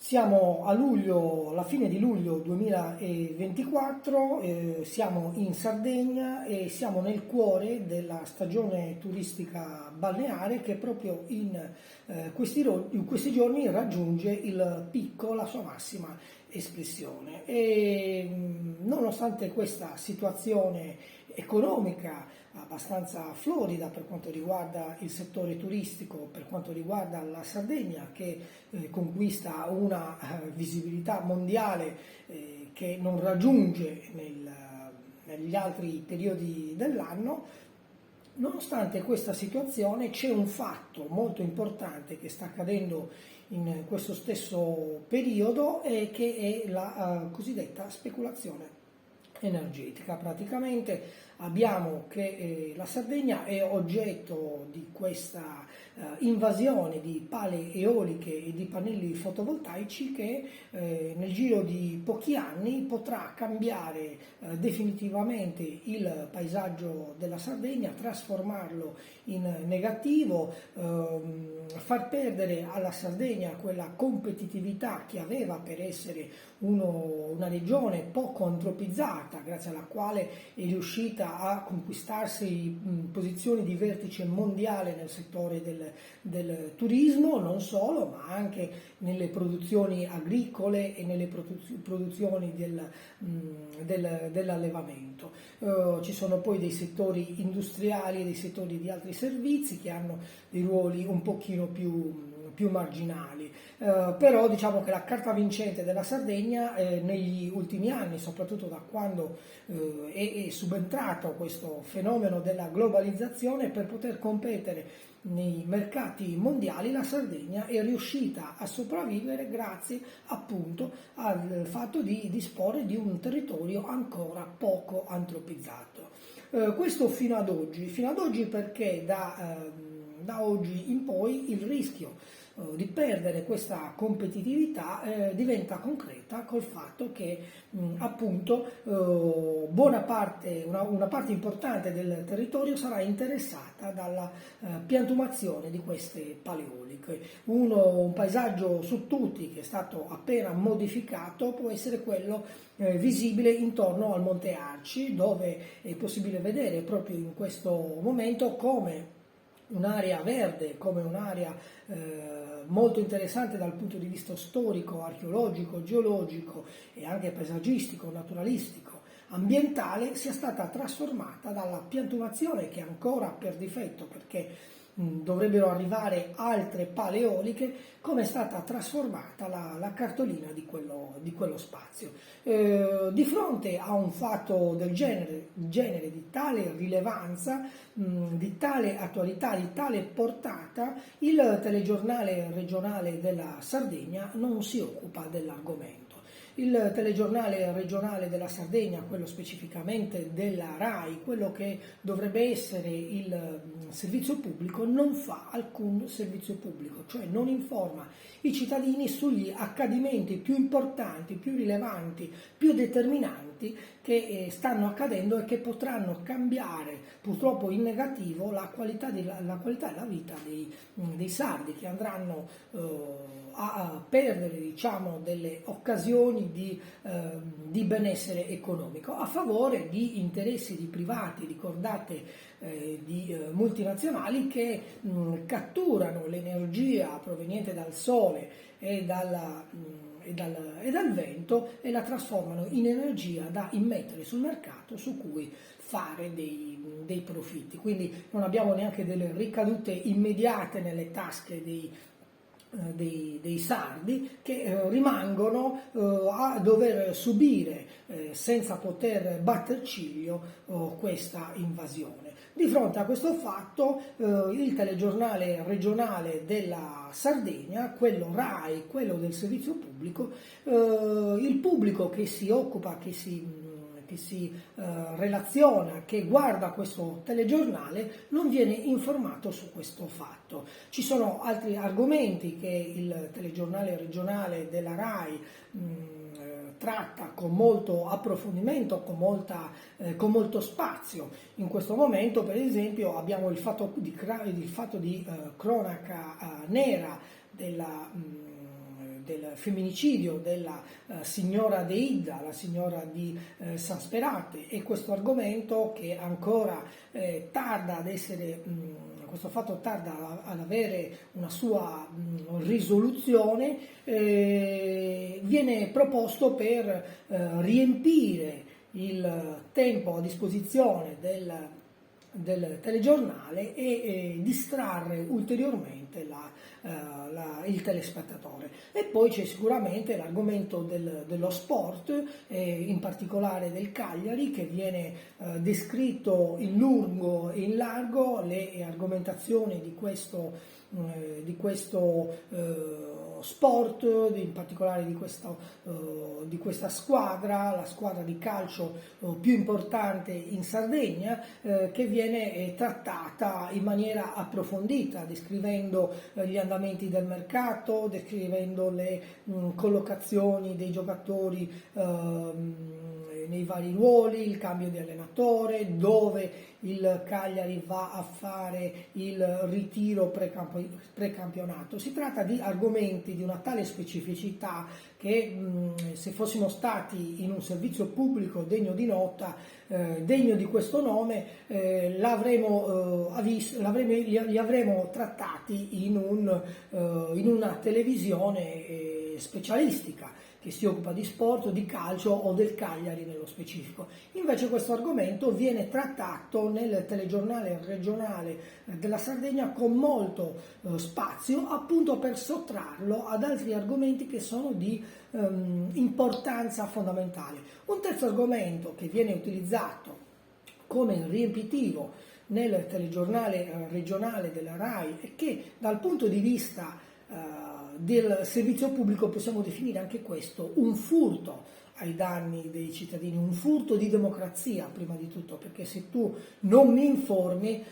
Siamo a luglio, alla fine di luglio 2024, siamo in Sardegna e siamo nel cuore della stagione turistica balneare che proprio in questi giorni raggiunge il picco, la sua massima espressione. E nonostante questa situazione economica abbastanza florida per quanto riguarda il settore turistico, per quanto riguarda la Sardegna che conquista una visibilità mondiale che non raggiunge negli altri periodi dell'anno. Nonostante questa situazione c'è un fatto molto importante che sta accadendo in questo stesso periodo e che è la cosiddetta speculazione energetica. Praticamente abbiamo che la Sardegna è oggetto di questa invasione di pale eoliche e di pannelli fotovoltaici che nel giro di pochi anni potrà cambiare definitivamente il paesaggio della Sardegna, trasformarlo in negativo, far perdere alla Sardegna quella competitività che aveva per essere una regione poco antropizzata, grazie alla quale è riuscita a conquistarsi posizioni di vertice mondiale nel settore del turismo, non solo, ma anche nelle produzioni agricole e nelle produzioni dell'allevamento. Ci sono poi dei settori industriali e dei settori di altri servizi che hanno dei ruoli un pochino più marginali, però diciamo che la carta vincente della Sardegna negli ultimi anni, soprattutto da quando è subentrato questo fenomeno della globalizzazione, per poter competere nei mercati mondiali, la Sardegna è riuscita a sopravvivere grazie appunto al fatto di disporre di un territorio ancora poco antropizzato. Questo fino ad oggi perché da oggi in poi il rischio di perdere questa competitività diventa concreta col fatto che appunto una parte importante del territorio sarà interessata dalla piantumazione di queste paleoliche. Un paesaggio su tutti che è stato appena modificato può essere quello visibile intorno al Monte Arci, dove è possibile vedere proprio in questo momento come un'area verde, come un'area molto interessante dal punto di vista storico, archeologico, geologico e anche paesaggistico, naturalistico, ambientale, sia stata trasformata dalla piantumazione che è ancora per difetto perché dovrebbero arrivare altre pale eoliche, come è stata trasformata la cartolina di quello spazio. Di fronte a un fatto del genere di tale rilevanza, di tale attualità, di tale portata, il telegiornale regionale della Sardegna non si occupa dell'argomento. Il telegiornale regionale della Sardegna, quello specificamente della RAI, quello che dovrebbe essere il servizio pubblico, non fa alcun servizio pubblico, cioè non informa i cittadini sugli accadimenti più importanti, più rilevanti, più determinanti che stanno accadendo e che potranno cambiare purtroppo in negativo la qualità della vita dei sardi, che andranno a perdere diciamo delle occasioni di benessere economico a favore di interessi di privati, ricordate di multinazionali che catturano l'energia proveniente dal sole e dal vento e la trasformano in energia da immettere sul mercato su cui fare dei profitti. Quindi non abbiamo neanche delle ricadute immediate nelle tasche dei sardi che rimangono a dover subire senza poter batter ciglio questa invasione. Di fronte a questo fatto il telegiornale regionale della Sardegna, quello RAI, quello del servizio pubblico, il pubblico che si occupa, che si relaziona, che guarda questo telegiornale, non viene informato su questo fatto. Ci sono altri argomenti che il telegiornale regionale della RAI tratta con molto approfondimento, con molto spazio. In questo momento, per esempio, abbiamo il fatto di cronaca nera del femminicidio della signora Deidda, la signora di San Sperate, e questo argomento che ancora tarda ad essere, questo fatto tarda ad avere una sua risoluzione, viene proposto per riempire il tempo a disposizione del telegiornale e distrarre ulteriormente il telespettatore. E poi c'è sicuramente l'argomento dello sport, in particolare del Cagliari, che viene descritto in lungo e in largo, le argomentazioni di questo sport, in particolare di questa squadra, la squadra di calcio più importante in Sardegna, che viene trattata in maniera approfondita, descrivendo gli andamenti del mercato, descrivendo le collocazioni dei giocatori nei vari ruoli, il cambio di allenatore, dove il Cagliari va a fare il ritiro precampionato. Si tratta di argomenti di una tale specificità che se fossimo stati in un servizio pubblico degno di nota, degno di questo nome, li avremo trattati in una televisione specialistica che si occupa di sport, di calcio o del Cagliari nello specifico. Invece questo argomento viene trattato nel telegiornale regionale della Sardegna con molto spazio, appunto per sottrarlo ad altri argomenti che sono di importanza fondamentale. Un terzo argomento che viene utilizzato come riempitivo nel telegiornale regionale della RAI e che dal punto di vista del servizio pubblico possiamo definire anche questo un furto ai danni dei cittadini, un furto di democrazia prima di tutto, perché se tu non mi informi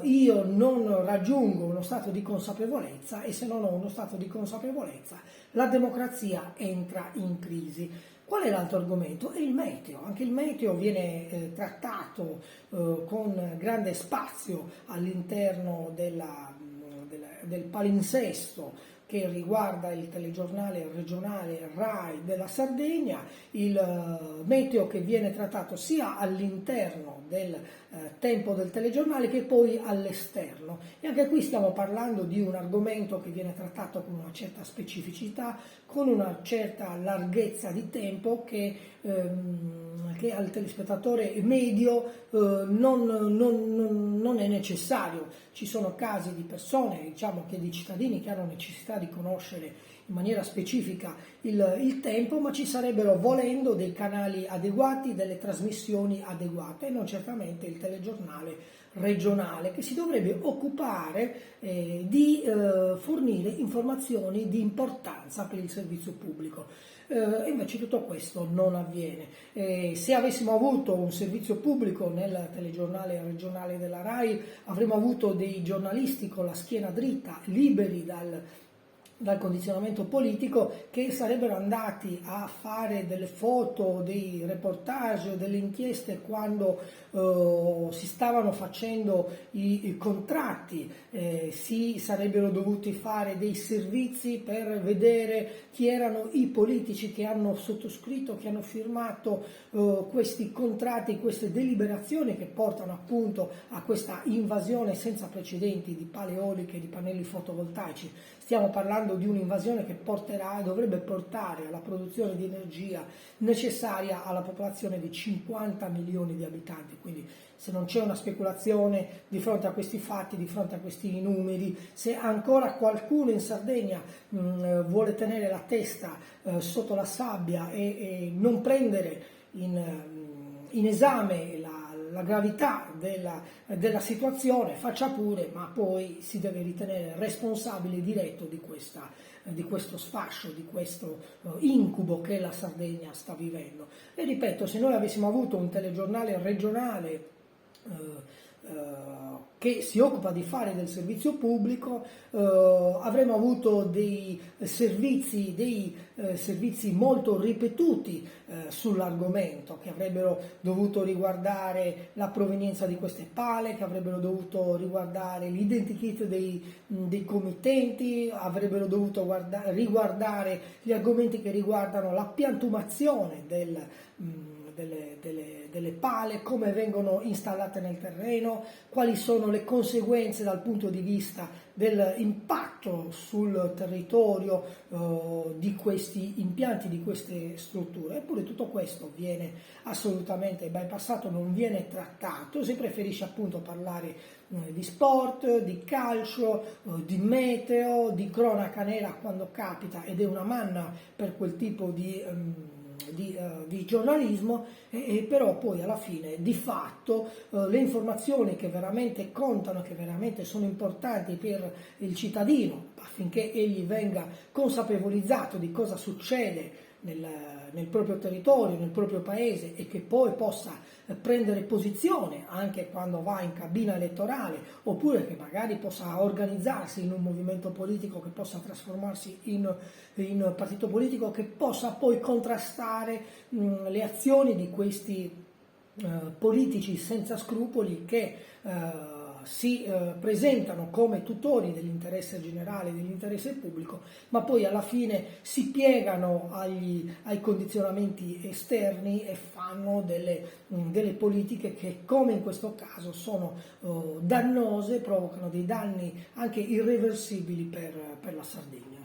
io non raggiungo uno stato di consapevolezza, e se non ho uno stato di consapevolezza la democrazia entra in crisi. Qual è l'altro argomento? È il meteo. Anche il meteo viene trattato con grande spazio all'interno del palinsesto che riguarda il telegiornale regionale RAI della Sardegna, il meteo che viene trattato sia all'interno del tempo del telegiornale che poi all'esterno. E anche qui stiamo parlando di un argomento che viene trattato con una certa specificità, con una certa larghezza di tempo che al telespettatore medio non è necessario. Ci sono casi di persone, diciamo che di cittadini che hanno necessità di conoscere in maniera specifica il tempo, ma ci sarebbero, volendo, dei canali adeguati, delle trasmissioni adeguate, e non certamente il telegiornale regionale, che si dovrebbe occupare di fornire informazioni di importanza per il servizio pubblico. E invece tutto questo non avviene. Se avessimo avuto un servizio pubblico nel telegiornale regionale della RAI, avremmo avuto dei giornalisti con la schiena dritta, liberi dal condizionamento politico, che sarebbero andati a fare delle foto, dei reportage, delle inchieste quando si stavano facendo i contratti, si sarebbero dovuti fare dei servizi per vedere chi erano i politici che hanno sottoscritto, che hanno firmato questi contratti, queste deliberazioni che portano appunto a questa invasione senza precedenti di pale eoliche, di pannelli fotovoltaici. Stiamo parlando di un'invasione che dovrebbe portare alla produzione di energia necessaria alla popolazione di 50 milioni di abitanti. Quindi se non c'è una speculazione di fronte a questi fatti, di fronte a questi numeri, se ancora qualcuno in Sardegna vuole tenere la testa sotto la sabbia e non prendere in esame la gravità della situazione, faccia pure, ma poi si deve ritenere responsabile diretto di questo sfascio, di questo incubo che la Sardegna sta vivendo. E ripeto, se noi avessimo avuto un telegiornale regionale che si occupa di fare del servizio pubblico, avremmo avuto dei servizi molto ripetuti sull'argomento, che avrebbero dovuto riguardare la provenienza di queste pale, che avrebbero dovuto riguardare l'identikit dei committenti, avrebbero dovuto riguardare gli argomenti che riguardano la piantumazione delle pale, come vengono installate nel terreno, quali sono le conseguenze dal punto di vista dell'impatto sul territorio di questi impianti, di queste strutture. Eppure tutto questo viene assolutamente bypassato, non viene trattato. Si preferisce appunto parlare di sport, di calcio, di meteo, di cronaca nera quando capita, ed è una manna per quel tipo di giornalismo, però poi alla fine di fatto le informazioni che veramente contano, che veramente sono importanti per il cittadino affinché egli venga consapevolizzato di cosa succede nel proprio territorio, nel proprio paese, e che poi possa prendere posizione anche quando va in cabina elettorale, oppure che magari possa organizzarsi in un movimento politico che possa trasformarsi in partito politico, che possa poi contrastare le azioni di questi politici senza scrupoli che si presentano come tutori dell'interesse generale, dell'interesse pubblico, ma poi alla fine si piegano ai condizionamenti esterni e fanno delle politiche che, come in questo caso, sono dannose, provocano dei danni anche irreversibili per la Sardegna.